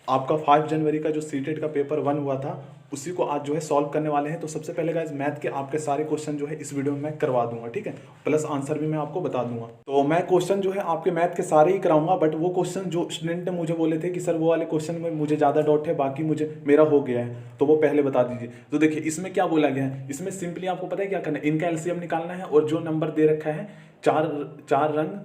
आपका 5 जनवरी का जो सीटेट का पेपर 1 हुआ था उसी को आज जो है सॉल्व करने वाले हैं। तो सबसे पहले गाइस मैथ के आपके सारे क्वेश्चन जो है इस वीडियो में मैं करवा दूंगा, ठीक है, प्लस आंसर भी मैं आपको बता दूंगा। तो मैं क्वेश्चन जो है आपके मैथ के सारे ही कराऊंगा, बट वो क्वेश्चन जो स्टूडेंट ने मुझे बोले थे कि सर वो वाले क्वेश्चन में मुझे ज़्यादा डाउट है, बाकी मुझे मेरा हो गया है, तो वो पहले बता दीजिए। तो देखिए इसमें क्या बोला गया है, इसमें सिंपली आपको पता है क्या करना है, इनका एलसीएम निकालना है और जो नंबर दे रखा है चार रंग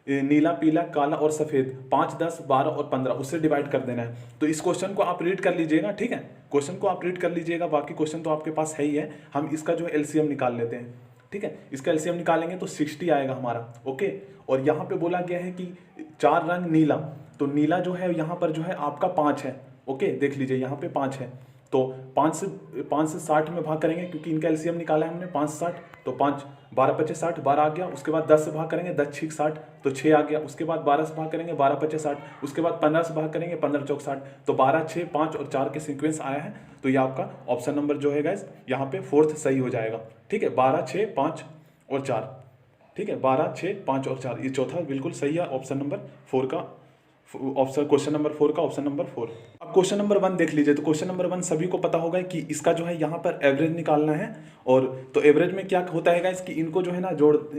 नीला, पीला, काला और सफेद 5, 10, 12 और 15 उससे डिवाइड कर देना है। तो इस क्वेश्चन को आप रीड कर लीजिएगा, ठीक है, क्वेश्चन को आप रीड कर लीजिएगा, बाकी क्वेश्चन तो आपके पास है ही है। हम इसका जो एलसीएम निकाल लेते हैं, ठीक है, इसका एलसीएम निकालेंगे तो 60 आएगा हमारा, ओके। और यहाँ पे बोला गया है कि 4 रंग नीला, तो नीला जो है यहाँ पर जो है आपका 5 है, ओके, देख लीजिए यहाँ पे 5 है। तो 5 से 60 में भाग करेंगे क्योंकि इनका एलसीएम निकाला है हमने 5 से 60, तो 5 12 25 60, 12 आ गया। उसके बाद 10 से भाग करेंगे 10 6 60, तो 6 आ गया। उसके बाद 12 से भाग करेंगे 12 25 60, उसके बाद 15 से भाग करेंगे 15 चौक 60, तो 12 6 5 और 4 के सीक्वेंस आया है। तो ये आपका ऑप्शन नंबर जो है गाइस यहाँ पे फोर्थ सही हो जाएगा, ठीक है, 12 6 5 और 4, ठीक है, 12 6 5 और 4, ये चौथा बिल्कुल सही है ऑप्शन नंबर 4 का, ऑप्शन क्वेश्चन नंबर 4 का ऑप्शन नंबर 4। अब क्वेश्चन नंबर 1 देख लीजिए। तो क्वेश्चन नंबर 1 सभी को पता होगा कि इसका जो है यहाँ पर एवरेज निकालना है। और तो एवरेज में क्या होता है गाइस कि इनको जो है ना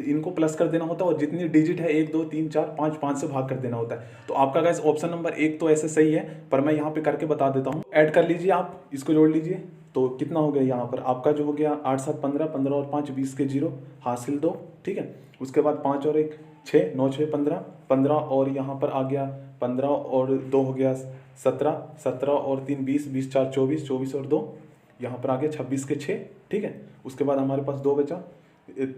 इनको प्लस कर देना होता है और जितनी डिजिट है 1 2 3 4 5 5 से भाग कर देना होता है। तो आपका गाइस ऑप्शन नंबर 1 तो ऐसे सही है, पर मैं यहाँ पे करके बता देता हूँ। ऐड कर लीजिए, आप इसको जोड़ लीजिए, तो कितना हो गया यहाँ पर आपका जो हो गया 8 7 15, 15 और 5 20 के 0 हासिल 2, ठीक है। उसके बाद 5 और 1 6, 9 6 15, 15 और यहाँ पर आ गया 15 और 2 हो गया 17, 17 और 3 20, 20 4 24, 24 और 2 यहाँ पर आ गया 26 के 6, ठीक है। उसके बाद हमारे पास 2 बचा,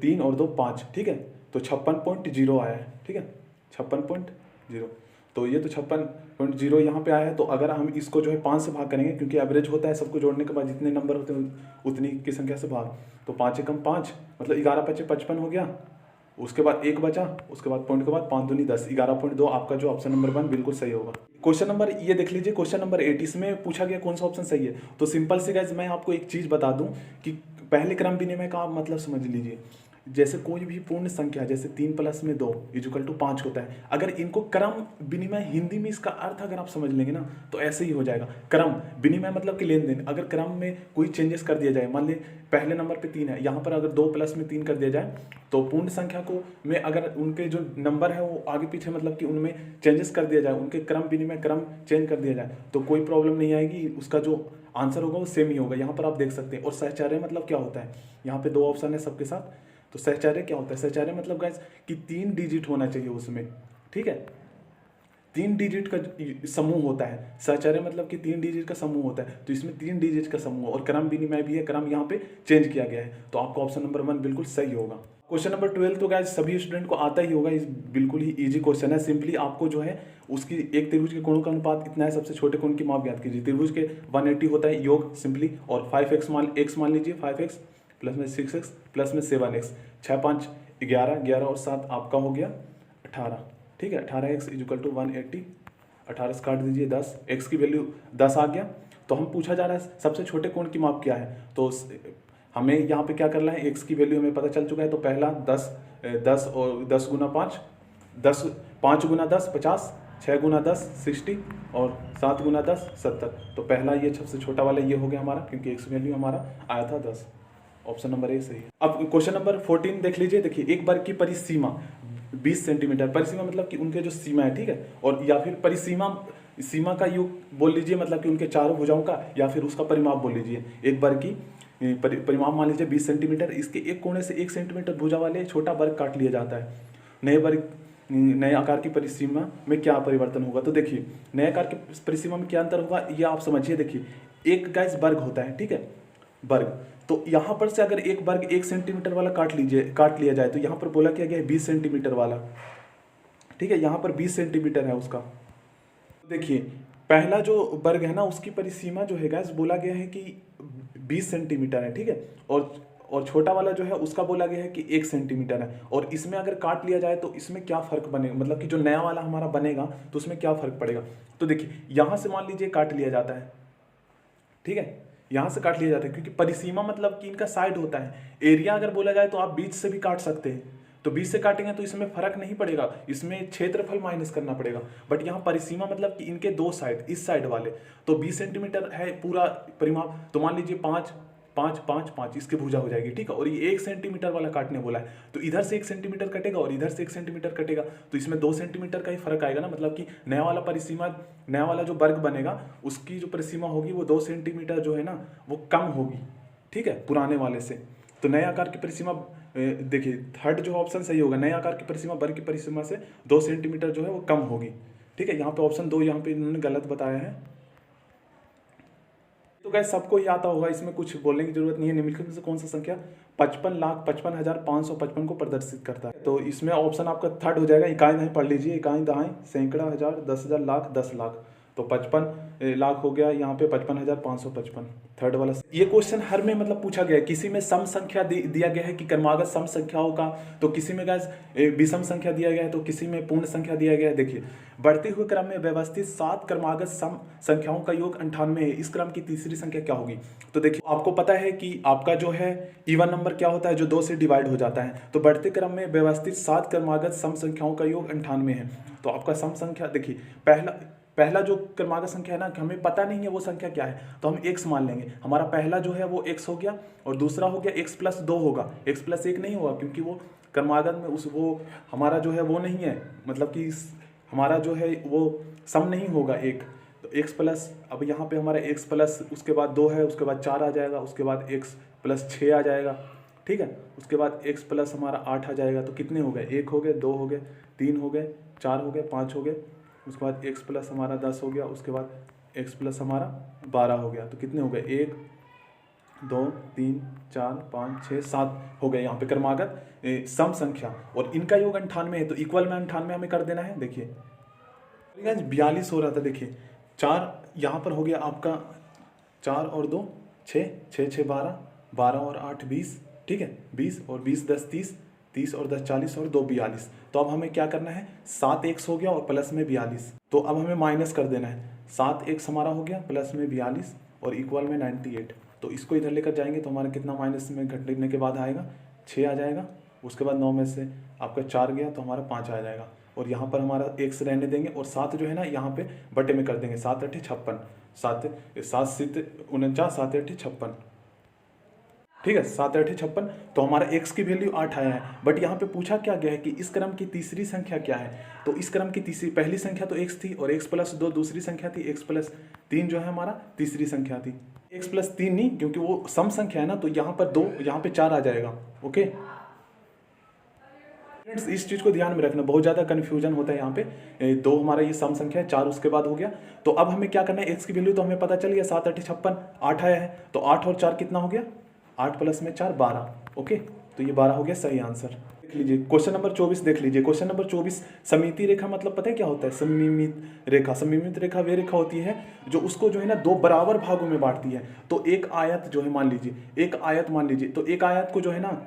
3 और 2 5, ठीक है। तो 56.0 आया है, ठीक है, 56.0। तो ये तो 56.0 यहाँ पे आया है। तो अगर हम इसको जो है 5 से भाग करेंगे, क्योंकि एवरेज होता है सबको जोड़ने के बाद जितने नंबर होते हैं उतनी की संख्या से भाग, तो 5 एकम 5 मतलब 11 5 55 हो गया। उसके बाद 1 बचा, उसके बाद पॉइंट के बाद 5 दूनी 10, 11.2 आपका जो ऑप्शन नंबर 1 बिल्कुल सही होगा। क्वेश्चन नंबर ये देख लीजिए, क्वेश्चन नंबर 8, इसमें पूछा गया कौन सा ऑप्शन सही है। तो सिंपल से गाइस मैं आपको एक चीज बता दूं कि पहले क्रम विनिमय का आप मतलब समझ लीजिए। जैसे कोई भी पूर्ण संख्या, जैसे 3 + 2 = 5 होता है, अगर इनको क्रम विनिमय हिंदी में इसका अर्थ अगर आप समझ लेंगे ना तो ऐसे ही हो जाएगा। क्रम विनिमय मतलब कि लेन देन, अगर क्रम में कोई चेंजेस कर दिया जाए, मान ली पहले नंबर पे 3 है, यहाँ पर अगर 2 + 3 कर दिया जाए, तो पूर्ण संख्या को में अगर उनके जो नंबर है वो आगे पीछे मतलब कि उनमें चेंजेस कर दिया जाए, उनके क्रम विनिमय क्रम चेंज कर दिया जाए, तो कोई प्रॉब्लम नहीं आएगी, उसका जो आंसर होगा वो सेम ही होगा। यहाँ पर आप देख सकते हैं। और सहचार्य मतलब क्या होता है, यहाँ पे 2 ऑप्शन है सबके साथ। तो सहचार्य क्या होता है, सहचार्य मतलब गाइस कि 3 डिजिट होना चाहिए उसमें, ठीक है, 3 डिजिट का समूह होता है। सहचार्य मतलब कि 3 डिजिट का समूह होता है, तो इसमें 3 डिजिट का समूह और क्रम विनिमय भी है, क्रम यहाँ पे चेंज किया गया है। तो आपका ऑप्शन नंबर 1 बिल्कुल सही होगा। क्वेश्चन नंबर 12 तो गाइस सभी स्टूडेंट को आता ही होगा, इस बिल्कुल ही इजी क्वेश्चन है। सिंपली आपको जो है उसकी एक त्रिभुज के कोणों का अनुपात इतना है, सबसे छोटे कोण की माप ज्ञात कीजिए। त्रिभुज के 180 होता है योग सिंपली, और 5x मान लीजिए, 5x प्लस में 6x प्लस में 7x, 6 5 11, 11 और 7 आपका हो गया 18, ठीक है। 18x = 180, 18 से काट दीजिए 10, x की वैल्यू 10 आ गया। तो हम पूछा जा रहा है सबसे छोटे कोण की माप क्या है, तो हमें यहाँ पे क्या करना है, x की वैल्यू हमें पता चल चुका है। तो पहला 10 और 10 गुना 5, 10 5 गुना 10 50, 6 गुना 10 60 और 7 गुना 10 70। तो पहला ये सबसे छोटा वाला ये हो गया हमारा, क्योंकि x वैल्यू हमारा आया था 10, ऑप्शन नंबर ए सही है। अब क्वेश्चन नंबर 14 देख लीजिए। देखिए एक वर्ग की परिसीमा 20 सेंटीमीटर, परिसीमा मतलब कि उनके जो सीमा है, ठीक है, और या फिर सीमा का योग बोल लीजिए, मतलब कि उनके चारों भुजाओं का, या फिर उसका परिमाप बोल लीजिए। एक वर्ग की परिमाप मान लीजिए 20 सेंटीमीटर, इसके एक कोने से 1 सेंटीमीटर भुजा वाले छोटा वर्ग काट लिया जाता है। नए आकार की परिसीमा में क्या परिवर्तन होगा। तो देखिए नए आकार की परिसीमा में क्या अंतर होगा ये आप समझिए। देखिए एक गाइस वर्ग होता है, ठीक है, वर्ग, तो यहाँ पर से अगर एक वर्ग 1 सेंटीमीटर वाला काट लिया जाए, तो यहाँ पर बोला क्या गया है 20 सेंटीमीटर वाला, ठीक है, यहाँ पर 20 सेंटीमीटर है उसका। देखिए पहला जो वर्ग है ना उसकी परिसीमा जो है गाइस बोला गया है कि 20 सेंटीमीटर है, ठीक है, और छोटा वाला जो है उसका बोला गया है कि 1 सेंटीमीटर है। और इसमें अगर काट लिया जाए तो इसमें क्या फर्क बनेगा, मतलब कि जो नया वाला हमारा बनेगा तो उसमें क्या फर्क पड़ेगा। तो देखिए यहाँ से मान लीजिए काट लिया जाता है, ठीक है, यहाँ से काट लिया जाता है, क्योंकि परिसीमा मतलब कि इनका साइड होता है। एरिया अगर बोला जाए तो आप बीच से भी काट सकते हैं, तो 20 से काटेंगे तो इसमें फर्क नहीं पड़ेगा, इसमें क्षेत्रफल माइनस करना पड़ेगा। बट यहाँ परिसीमा मतलब कि इनके दो साइड, इस साइड वाले, तो 20 सेंटीमीटर है पूरा परिमाप, तो मान लीजिए 5 5 5 5 इसकी भुजा हो जाएगी, ठीक है। और ये 1 सेंटीमीटर वाला काटने बोला है, तो इधर से 1 सेंटीमीटर कटेगा और इधर से 1 सेंटीमीटर कटेगा, तो इसमें 2 सेंटीमीटर का ही फर्क आएगा ना। मतलब कि नया वाला परिसीमा, नया वाला जो वर्ग बनेगा उसकी जो परिसीमा होगी वो 2 सेंटीमीटर जो है ना वो कम होगी, ठीक है, पुराने वाले से। तो नए आकार की परिसीमा, देखिए थर्ड जो ऑप्शन सही होगा, नए आकार की परिसीमा वर्ग की परिसीमा से 2 सेंटीमीटर जो है वो कम होगी, ठीक है। यहाँ पे ऑप्शन 2 यहाँ पे इन्होंने गलत बताया है। तो गाइस सबको ही आता होगा, इसमें कुछ बोलने की जरूरत नहीं है। निम्नलिखित में से कौन सा संख्या 55,55,555 को प्रदर्शित करता है? तो इसमें ऑप्शन आपका थर्ड हो जाएगा, इकाई दहाई पढ़ लीजिए, इकाई दहाई, सैकड़ा, हजार, 10,000, लाख, 10 लाख। तो 55 लाख हो गया, यहाँ पे 55,555 थर्ड वाला। ये क्वेश्चन हर में मतलब पूछा गया है, किसी में सम संख्या दिया गया है कि क्रमागत सम संख्याओं का, तो किसी में गाइस विषम संख्या दिया गया है, तो किसी में पूर्ण संख्या दिया गया है। देखिए बढ़ते हुए क्रम में व्यवस्थित 7 क्रमागत सम संख्याओं का योग 98 है, इस क्रम की तीसरी संख्या क्या होगी? तो देखिए आपको पता है कि आपका जो है इवन नंबर क्या होता है, जो 2 से डिवाइड हो जाता है। तो बढ़ते क्रम में व्यवस्थित 7 क्रमागत सम संख्याओं का योग 98 है। तो आपका सम संख्या देखिए, पहला जो क्रमागत संख्या है ना, हमें पता नहीं है वो संख्या क्या है, तो हम x मान लेंगे। हमारा पहला जो है वो x हो गया, और दूसरा हो गया x प्लस 2 होगा, x प्लस 1 नहीं होगा, क्योंकि वो क्रमागत में वो हमारा जो है वो नहीं है, मतलब कि हमारा जो है वो सम नहीं होगा एक। तो x प्लस, अब यहाँ पे हमारा x प्लस उसके बाद 2 है, उसके बाद 4 आ जाएगा, उसके बाद x प्लस 6 आ जाएगा, ठीक है। उसके बाद x प्लस हमारा 8 आ जाएगा। तो कितने हो गए? 1 हो गए, 2 हो गए, 3 हो गए, 4 हो गए, 5 हो गए। उसके बाद x प्लस हमारा 10 हो गया, उसके बाद x प्लस हमारा 12 हो गया। तो कितने हो गए? 1 2 3 4 5 6 7 हो गए यहाँ पे क्रमागत सम संख्या, और इनका योग 98 है, तो इक्वल में 98 हमें कर देना है। देखिए 42 हो रहा था, देखिए 4 यहाँ पर हो गया आपका, 4 और 2 6, 6 6 12, 12 और 8 20, ठीक है, 20 और 20 10 30, 30 और 10 40 और 2 42। तो अब हमें क्या करना है, 7x हो गया और प्लस में 42, तो अब हमें माइनस कर देना है। 7x हमारा हो गया प्लस में 42 और इक्वल में 98। तो इसको इधर लेकर जाएंगे तो हमारा कितना माइनस में घटने के बाद आएगा? 6 आ जाएगा। उसके बाद 9 में से आपका 4 गया तो हमारा 5 आ जाएगा, और यहाँ पर हमारा x रहने देंगे, और 7 जो है ना यहाँ पे बटे में कर देंगे। 7 8 56, 7 7 7 49, 7 8 56, ठीक है, 7 8 56। तो हमारा x की वैल्यू 8 आया है। बट यहाँ पे पूछा क्या गया है कि इस क्रम की तीसरी संख्या क्या है? तो इस क्रम की तीसरी, पहली संख्या तो x थी, और x प्लस 2 दूसरी संख्या थी, x प्लस 3 जो है हमारा तीसरी संख्या थी। x प्लस 3 नहीं, क्योंकि वो सम संख्या है ना, तो यहाँ पर 2, यहाँ पे 4 आ जाएगा। ओके फ्रेंड्स, इस चीज़ को ध्यान में रखना, बहुत ज़्यादा कन्फ्यूजन होता है यहाँ पे। 2 हमारा ये सम संख्या है, 4 उसके बाद हो गया। तो अब हमें क्या करना है, x की वैल्यू तो हमें पता चल गया, 7 8 56, 8 आया है। तो 8 और 4 कितना हो गया? 8 प्लस में 4 12। ओके, तो ये 12 हो गया सही आंसर। देख लीजिए क्वेश्चन नंबर 24, देख लीजिए क्वेश्चन नंबर 24। समिति रेखा मतलब पता है क्या होता है? सममित रेखा। सममित रेखा वे रेखा होती है जो उसको जो है ना 2 बराबर भागों में बांटती है। तो एक आयत जो है, मान लीजिए एक आयत, मान लीजिए, तो एक आयत को जो है ना,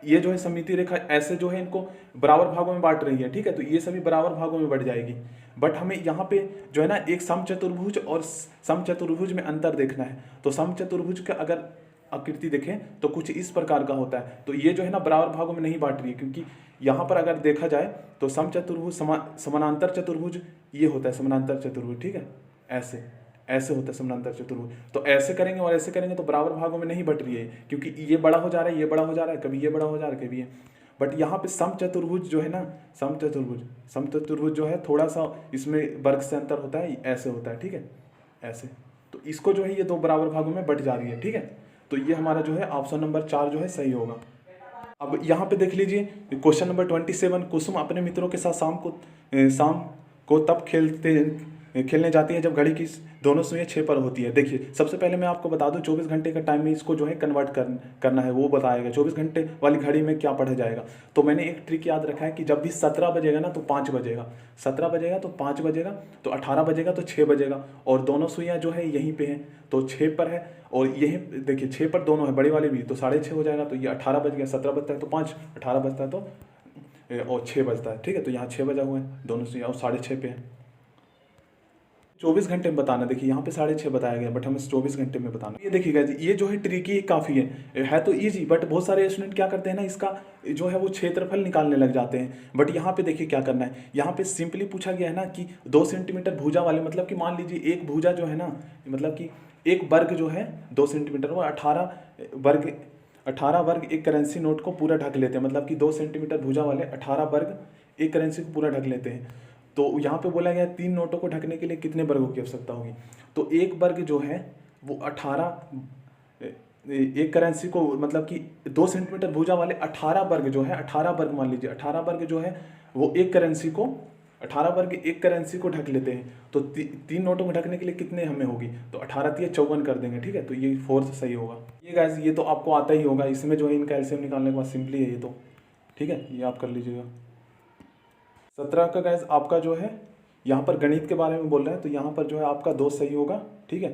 ये जो है सममिति रेखा ऐसे जो है इनको बराबर भागों में बांट रही है, ठीक है। तो ये सभी बराबर भागों में बढ़ जाएगी। बट हमें यहाँ पे जो है ना एक समचतुर्भुज और समचतुर्भुज में अंतर देखना है। तो समचतुर्भुज का अगर आकृति देखें तो कुछ इस प्रकार का होता है। तो ये जो है ना बराबर भागों में नहीं बांट रही है, क्योंकि यहाँ पर अगर देखा जाए तो समचतुर्भुज समानांतर चतुर्भुज ये होता है, समानांतर चतुर्भुज, ठीक है। ऐसे होता है समानांतर चतुर्भुज। तो ऐसे करेंगे और ऐसे करेंगे तो बराबर भागों में नहीं बट रही है, क्योंकि ये बड़ा हो जा रहा है, ये बड़ा हो जा रहा है, कभी ये बड़ा हो जा रहा है, कभी ये। बट यहाँ पे समचतुर्भुज जो है ना, समचतुर्भुज जो है थोड़ा सा इसमें वर्ग से अंतर होता है, ऐसे होता है, ठीक है, ऐसे। तो इसको जो है ये 2 बराबर भागों में बट जा रही है, ठीक है। तो ये हमारा जो है ऑप्शन नंबर 4 जो है सही होगा। अब यहाँ पे देख लीजिए क्वेश्चन नंबर 27। कुसुम अपने मित्रों के साथ शाम को तब खेलने जाती है जब घड़ी की दोनों सुइयां 6 पर होती है। देखिए सबसे पहले मैं आपको बता दूं 24 घंटे का टाइम में इसको जो है कन्वर्ट करना है, वो बताएगा 24 घंटे वाली घड़ी में क्या पढ़ा जाएगा। तो मैंने एक ट्रिक याद रखा है कि जब भी 17 बजेगा ना तो 5 बजेगा, 17 बजेगा तो 5 बजेगा, तो 18 बजेगा तो 6 बजेगा, और दोनों सुइयां जो है यहीं पे हैं तो 6 पर है, और यही देखिए 6 पर दोनों है, बड़ी वाली भी, तो 6:30 हो जाएगा। तो ये 18 बज गया, 17 बजता है तो 5, 18 बजता है तो और 6 बजता है, ठीक है। तो यहाँ 6 बजा हुआ है दोनों सुइयां, और 6:30 पे है। 24 घंटे में बताना। देखिए यहाँ पे 6:30 बताया गया, बट हमें 24 घंटे में बताना। ये देखिएगा जी, ये जो है ट्रिकी काफ़ी है तो इजी, बट बहुत सारे स्टूडेंट क्या करते हैं ना, इसका जो है वो क्षेत्रफल निकालने लग जाते हैं। बट यहाँ पे देखिए क्या करना है, यहाँ पे सिंपली पूछा गया है ना कि 2 सेंटीमीटर भुजा वाले, मतलब कि मान लीजिए एक भुजा जो है ना, मतलब कि एक वर्ग जो है 2 सेंटीमीटर, वो 18 वर्ग एक करेंसी नोट को पूरा ढक लेते हैं। मतलब कि 2 सेंटीमीटर भुजा वाले 18 वर्ग एक करेंसी को पूरा ढक लेते हैं। तो यहाँ पे बोला गया 3 नोटों को ढकने के लिए कितने वर्गों की आवश्यकता होगी। तो एक वर्ग जो है वो 18, एक करेंसी को, मतलब कि 2 सेंटीमीटर भुजा वाले 18 वर्ग जो है, 18 वर्ग मान लीजिए, 18 वर्ग जो है वो एक करेंसी को, 18 वर्ग एक करेंसी को ढक लेते हैं। तो 3 नोटों को ढकने के लिए कितने हमें होगी, तो 18 × 54 कर देंगे, ठीक है। तो ये 4 सही होगा। ये गाइस ये तो आपको आता ही होगा, इसमें जो है इनका एलसीएम निकालने के बाद सिंपली है ये तो, ठीक है, ये आप कर लीजिएगा। 17 का गाइस आपका जो है यहाँ पर गणित के बारे में बोल रहे हैं, तो यहाँ पर जो है आपका 2 सही होगा, ठीक है।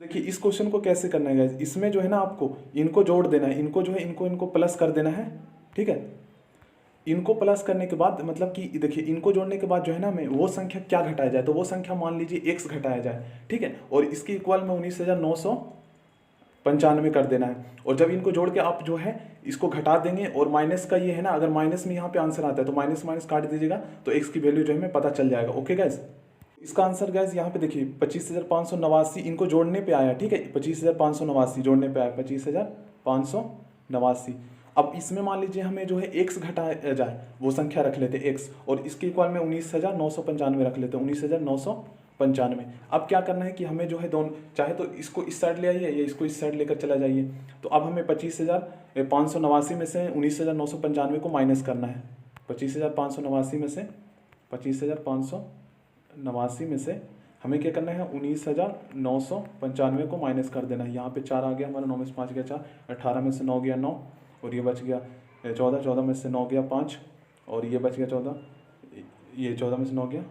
देखिए इस क्वेश्चन को कैसे करना है गाइस, इसमें जो है ना आपको इनको जोड़ देना है, इनको जो है इनको प्लस कर देना है, ठीक है। इनको प्लस करने के बाद, मतलब कि देखिए इनको जोड़ने के बाद जो है ना हमें वो संख्या क्या घटाया जाए, तो वो संख्या मान लीजिए x घटाया जाए, ठीक है। और इसकी इक्वल में 19,995 कर देना है। और जब इनको जोड़ के आप जो है इसको घटा देंगे, और माइनस का ये है ना, अगर माइनस में यहाँ पे आंसर आता है तो माइनस माइनस काट दीजिएगा, तो x की वैल्यू जो है हमें पता चल जाएगा। ओके गाइस, इसका आंसर गाइस यहाँ पे देखिए 25,589 इनको जोड़ने पे आया, ठीक है। 25,589 जोड़ने पे आया 25,589। अब इसमें मान लीजिए हमें जो है x घटाया जाए, वो संख्या रख लेते x, और इसके इक्वल में 19,995 रख लेते हैं, 19,995। अब क्या करना है कि हमें जो है दोनों, चाहे तो इसको इस साइड ले आइए या इसको इस साइड लेकर चला जाइए। तो अब हमें 25,589 में से 19,995 को माइनस करना है। 25,589 में से 25,589 में से हमें क्या करना है, 19,995 को माइनस कर देना है। यहाँ पे 4 आ गया हमारा, 9 में से 5 गया 4, 18 में से 9 गया 9, और ये बच गया 14, 14 में से 9 गया 5, और ये बच गया 14, ये 14 में से 9 गया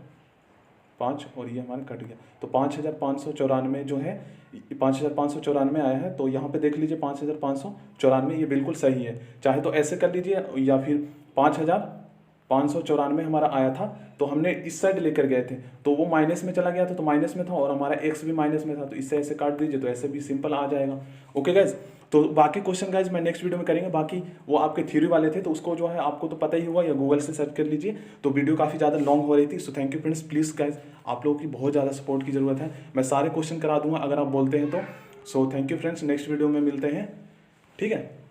5, और ये हमारा कट गया। तो 5,594 जो है, 5,594 आया है। तो यहाँ पे देख लीजिए 5,594 ये बिल्कुल सही है। चाहे तो ऐसे कर लीजिए, या फिर 5,594 हमारा आया था, तो हमने इस साइड लेकर गए थे, तो वो माइनस में चला गया था, तो माइनस में था, और हमारा x भी माइनस में था, तो इससे ऐसे काट दीजिए, तो ऐसे भी सिंपल आ जाएगा। ओके गाइज, तो बाकी क्वेश्चन गाइज मैं नेक्स्ट वीडियो में करेंगे। बाकी वो आपके थ्योरी वाले थे, तो उसको जो है आपको तो पता ही हुआ, या गूगल से सर्च कर लीजिए। तो वीडियो काफ़ी ज़्यादा लॉन्ग हो रही थी, so thank you friends. Please guys आप लोगों की बहुत ज़्यादा सपोर्ट की ज़रूरत है, मैं सारे क्वेश्चन करा दूंगा अगर आप बोलते हैं तो। So thank you friends, next video में मिलते हैं, ठीक है।